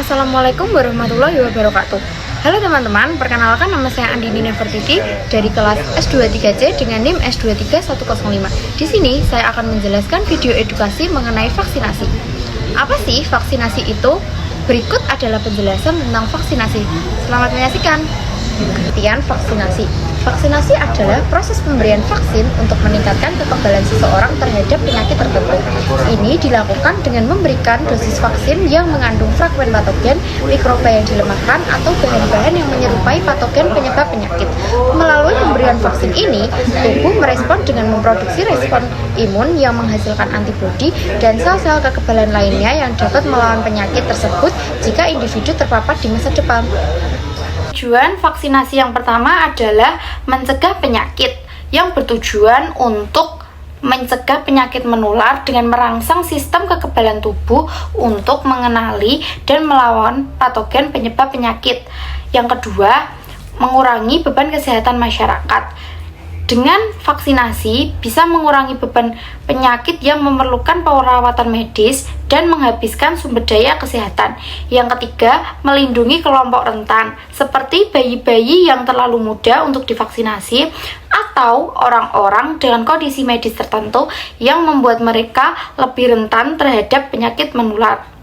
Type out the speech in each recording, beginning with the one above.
Assalamualaikum warahmatullahi wabarakatuh. Halo teman-teman, perkenalkan nama saya Andini Nefertiti dari kelas S23C dengan NIM S23105. Di sini saya akan menjelaskan video edukasi mengenai vaksinasi. Apa sih vaksinasi itu? Berikut adalah penjelasan tentang vaksinasi. Selamat menyaksikan. Pengertian vaksinasi. Vaksinasi adalah proses pemberian vaksin untuk meningkatkan kekebalan seseorang terhadap penyakit tertentu. Ini dilakukan dengan memberikan dosis vaksin yang mengandung fragmen patogen, mikroba yang dilemahkan, atau bahan-bahan yang menyerupai patogen penyebab penyakit. Melalui pemberian vaksin ini, tubuh merespon dengan memproduksi respon imun yang menghasilkan antibodi dan sel-sel kekebalan lainnya yang dapat melawan penyakit tersebut jika individu terpapar di masa depan. Tujuan vaksinasi yang pertama adalah mencegah penyakit yang bertujuan untuk mencegah penyakit menular dengan merangsang sistem kekebalan tubuh untuk mengenali dan melawan patogen penyebab penyakit. Yang kedua, mengurangi beban kesehatan masyarakat. Dengan vaksinasi bisa mengurangi beban penyakit yang memerlukan perawatan medis dan menghabiskan sumber daya kesehatan. Yang ketiga, melindungi kelompok rentan seperti bayi-bayi yang terlalu muda untuk divaksinasi atau orang-orang dengan kondisi medis tertentu yang membuat mereka lebih rentan terhadap penyakit menular.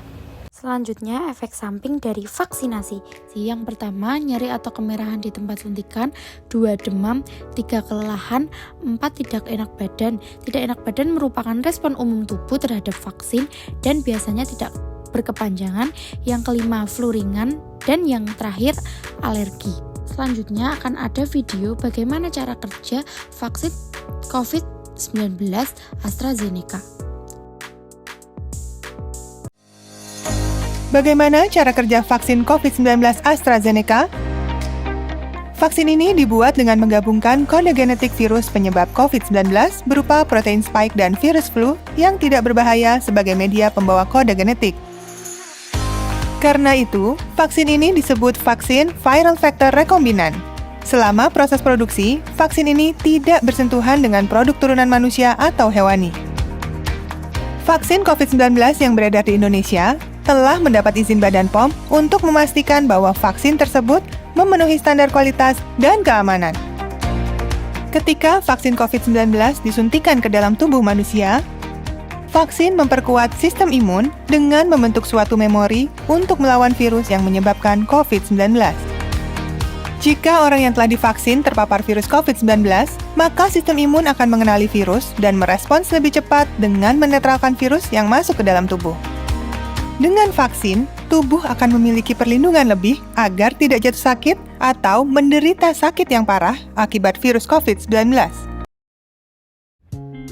Selanjutnya, efek samping dari vaksinasi. Yang pertama, nyeri atau kemerahan di tempat suntikan, 2 demam, 3 kelelahan, 4 tidak enak badan. Tidak enak badan merupakan respon umum tubuh terhadap vaksin dan biasanya tidak berkepanjangan. Yang kelima, flu ringan, dan yang terakhir, alergi. Selanjutnya akan ada video bagaimana cara kerja vaksin COVID-19 AstraZeneca. Bagaimana cara kerja vaksin COVID-19 AstraZeneca? Vaksin ini dibuat dengan menggabungkan kode genetik virus penyebab COVID-19 berupa protein spike dan virus flu yang tidak berbahaya sebagai media pembawa kode genetik. Karena itu, vaksin ini disebut vaksin viral vector rekombinan. Selama proses produksi, vaksin ini tidak bersentuhan dengan produk turunan manusia atau hewani. Vaksin COVID-19 yang beredar di Indonesia telah mendapat izin Badan POM untuk memastikan bahwa vaksin tersebut memenuhi standar kualitas dan keamanan. Ketika vaksin COVID-19 disuntikan ke dalam tubuh manusia, vaksin memperkuat sistem imun dengan membentuk suatu memori untuk melawan virus yang menyebabkan COVID-19. Jika orang yang telah divaksin terpapar virus COVID-19, maka sistem imun akan mengenali virus dan merespons lebih cepat dengan menetralkan virus yang masuk ke dalam tubuh. Dengan vaksin, tubuh akan memiliki perlindungan lebih agar tidak jatuh sakit atau menderita sakit yang parah akibat virus COVID-19.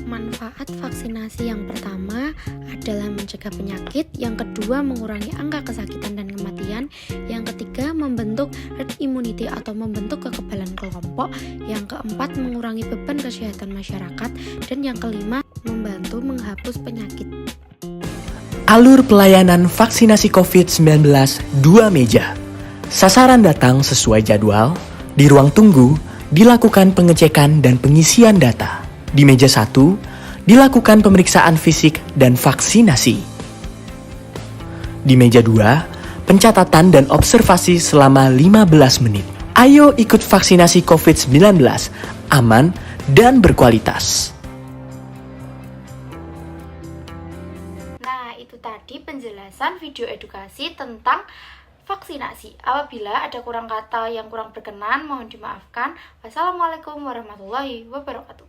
Manfaat vaksinasi yang pertama adalah mencegah penyakit, yang kedua mengurangi angka kesakitan dan kematian, yang ketiga membentuk herd immunity atau membentuk kekebalan kelompok, yang keempat mengurangi beban kesehatan masyarakat, dan yang kelima membantu menghapus penyakit. Alur pelayanan vaksinasi COVID-19 2 meja. Sasaran datang sesuai jadwal. Di ruang tunggu dilakukan pengecekan dan pengisian data. Di meja 1 dilakukan pemeriksaan fisik dan vaksinasi. Di meja 2 pencatatan dan observasi selama 15 menit. Ayo ikut vaksinasi COVID-19, aman dan berkualitas. Itu tadi penjelasan video edukasi tentang vaksinasi. Apabila ada kurang kata yang kurang berkenan, mohon dimaafkan. Wassalamualaikum warahmatullahi wabarakatuh.